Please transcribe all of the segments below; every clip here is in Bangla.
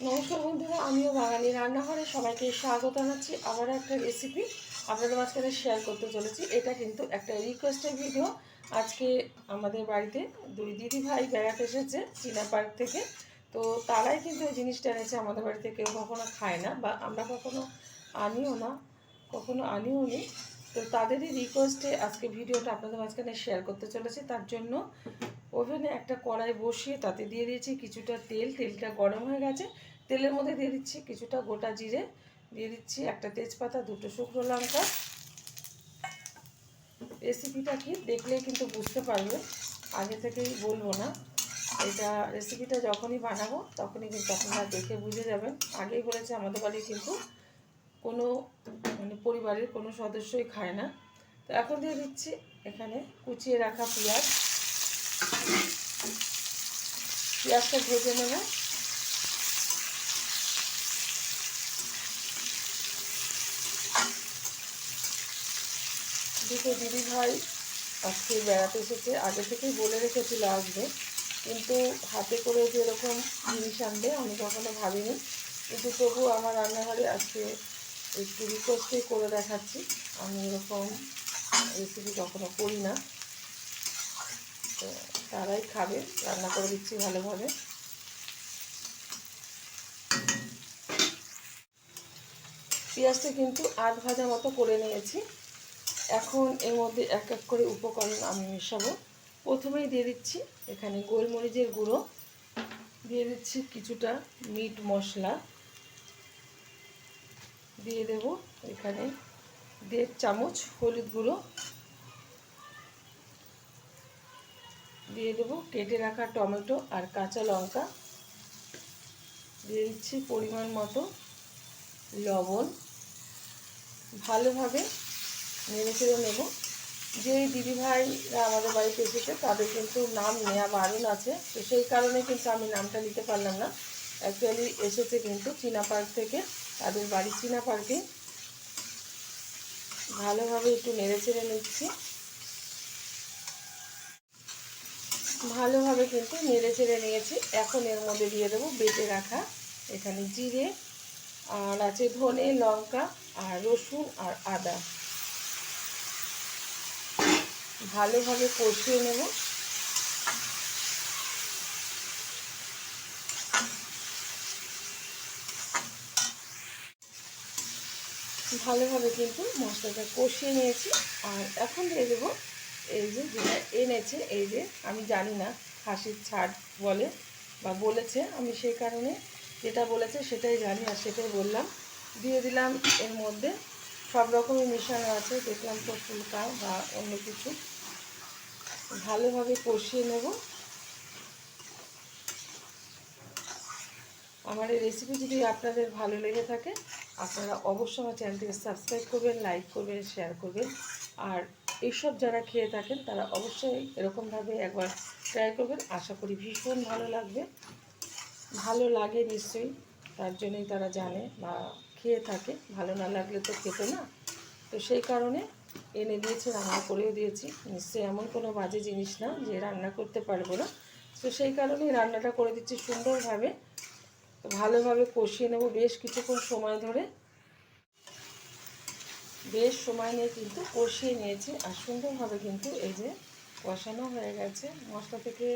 নমস্কার বন্ধুরা, আমিও বাঙালি রান্নাঘরে সবাইকে স্বাগত জানাচ্ছি। আবারও একটা রেসিপি আপনাদের মাঝখানে শেয়ার করতে চলেছি। এটা কিন্তু একটা রিকোয়েস্টের ভিডিও। আজকে আমাদের বাড়িতে দুই দিদি ভাই বেড়াতে এসেছে চীনা পার্ক থেকে। তো তারাই কিন্তু এই জিনিসটা এনেছে। আমাদের বাড়িতে কেউ কখনো খায় না, বা আমরা কখনো আনিও না, কখনো আনিও নি। তো তাদেরই রিকোয়েস্টে আজকে ভিডিওটা আপনাদের মাঝখানে শেয়ার করতে চলেছি। তার জন্য ওভেনে একটা কড়াই বসিয়ে তাতে দিয়ে দিয়েছি কিছুটা তেল। তেলটা গরম হয়ে গেছে। তেলের মধ্যে দিয়ে দিচ্ছি কিছুটা গোটা জিরে, দিয়ে দিচ্ছি একটা তেজপাতা, দুটো শুকনো লঙ্কা। রেসিপিটা কি দেখলেই কিন্তু বুঝতে পারবে, আগে থেকেই বলবো না। এটা রেসিপিটা যখনই বানাবো তখনই কিন্তু আপনারা দেখে বুঝে যাবেন। আগেই বলেছে আমাদের বাড়ি কিন্তু কোনো পরিবারের কোনো সদস্যই খায় না। তো এখন দিয়ে দিচ্ছি এখানে কুচিয়ে রাখা পেঁয়াজ। পেঁয়াজটা ভেজে নেব। দুটো দিদি ভাই আজকে বেড়াতে এসেছে, আগে থেকেই বলে রেখেছিল আসবে, কিন্তু হাতে করে যে এরকম জিনিস আনবে আমি কখনো ভাবিনি। কিন্তু তবু আমার রান্নাঘরে আজকে একটু রিকোয়েস্টই করে দেখাচ্ছি। আমি এরকম রেসিপি কখনো করি না, তো তারাই খাবে, রান্না করে দিচ্ছি ভালোভাবে। পেঁয়াজটা কিন্তু আধ ভাজা মতো করে নিয়েছি। এখন এর মধ্যে এক এক করে উপকরণ আমি মেশাবো। প্রথমেই দিয়ে দিচ্ছি এখানে গোলমরিচের গুঁড়ো, দিয়ে দিচ্ছি কিছুটা মিট মশলা, দিয়ে দেব এখানে 1.5 চামচ হলুদ গুঁড়ো, দিয়ে দেব কেটে রাখা টমেটো আর কাঁচা লঙ্কা, দিয়ে দিচ্ছি পরিমাণ মতো লবণ। ভালোভাবে নেড়ে চেড়ে নেব। যে দিদিভাইরা আমাদের বাড়িতে এসেছে তাদের কিন্তু নাম নেওয়া বারণ আছে, তো সেই কারণে কিন্তু আমি নামটা নিতে পারলাম না। অ্যাকচুয়ালি এসেছে কিন্তু চীনা পার্ক থেকে, তাদের বাড়ি চীনা পার্কে। ভালোভাবে একটু নেড়ে চেড়ে নিচ্ছি। ভালোভাবে কিন্তু নেড়ে চেড়ে নিয়েছি। এখন এর মধ্যে দিয়ে দেবো বেটে রাখা এখানে জিরে, আর আছে ধনে, লঙ্কা আর রসুন আর আদা। ভালোভাবে কষিয়ে নেব। ভালোভাবে কিন্তু মশলাটা কষিয়ে নিয়েছি। আর এখন দিয়ে দেবো এই যে যেটা এনেছে, এই যে আমি জানি না খাসির ছাড় বলে বা বলেছে, আমি সেই কারণে যেটা বলেছে সেটাই জানি আর সেটাই বললাম। দিয়ে দিলাম এর মধ্যে সব রকমই মেশানো আছে, দেখলাম তো ফুলকা বা অন্য কিছু। ভালোভাবে কষিয়ে নেব। আমার এই রেসিপি যদি আপনাদের ভালো লেগে থাকে আপনারা অবশ্যই আমার চ্যানেলটিকে সাবস্ক্রাইব করবেন, লাইক করবেন, শেয়ার করবেন। আর এইসব যারা খেয়ে থাকেন তারা অবশ্যই এরকমভাবে একবার ট্রাই করবেন। আশা করি ভীষণ ভালো লাগবে। ভালো লাগে নিশ্চয়ই, তার জন্যই তারা জানে বা খেয়ে থাকে। ভালো না লাগলে তো খেতো না। তো সেই কারণে এনে দিয়েছে, রান্না করেও দিয়েছি। নিশ্চয়ই এমন কোনো বাজে জিনিস না যে রান্না করতে পারবো না। তো সেই কারণেই রান্নাটা করে দিচ্ছি সুন্দরভাবে। তো ভালোভাবে কষিয়ে নেব বেশ কিছুক্ষণ সময় ধরে। বেশ সময় নিয়ে কিন্তু কষিয়ে নিয়েছি, আর সুন্দরভাবে কিন্তু এই যে কষানো হয়ে গেছে। মশলা থেকে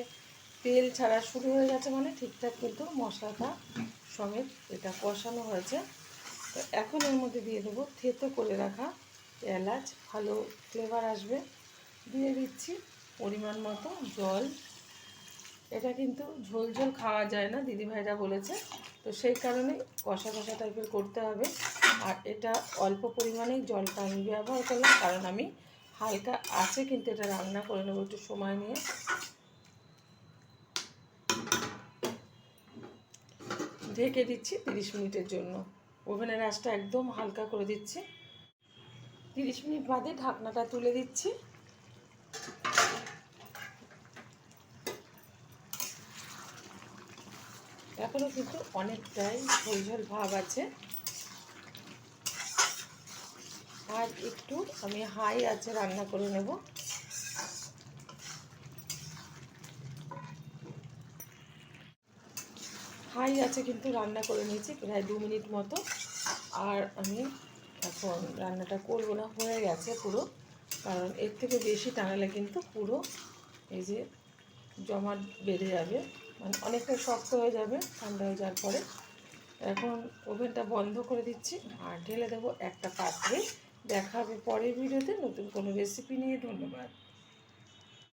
তেল ছাড়া শুরু হয়ে গেছে, মানে ঠিকঠাক কিন্তু মশলাটা সমেত এটা কষানো হয়েছে। তো এখন এর মধ্যে দিয়ে দেবো থেতো করে রাখা এলাচ, ভালো ফ্লেভার আসবে। দিয়ে দিচ্ছি পরিমাণ মতো জল। এটা কিন্তু ঝোল ঝোল খাওয়া যায় না দিদিভাইরা বলেছে, তো সেই কারণেই কষা কষা টাইপের করতে হবে। আর এটা অল্প পরিমাণেই জলটা আমি ব্যবহার করলাম, কারণ আমি হালকা আছে কিন্তু এটা রান্না করে নেবো একটু সময় নিয়ে। ঢেকে দিচ্ছি 30 মিনিটের জন্য। ওভেনের আঁচটা একদম হালকা করে দিচ্ছি। 30 মিনিট বাদে ঢাকনাটা তুলে দিচ্ছি। এখনও কিন্তু অনেকটাই ঝোল ঝোল ভাব আছে। আর একটু আমি হাই আছে রান্না করে নেব। হাই আছে কিন্তু রান্না করে নিয়েছি প্রায় 2 মিনিট মতো। আর আমি এখন রান্নাটা করবো না, হয়ে গেছে পুরো, কারণ এর থেকে বেশি টানালে কিন্তু পুরো এই যে জমাট বেঁধে যাবে, মানে অনেকটা শক্ত হয়ে যাবে ঠান্ডা হয়ে যাওয়ার পরে। এখন ওভেনটা বন্ধ করে দিচ্ছি আর ঢেলে দেবো একটা পাত্রে। দেখা হবে পরের ভিডিওতে নতুন কোনো রেসিপি নিয়ে। ধন্যবাদ।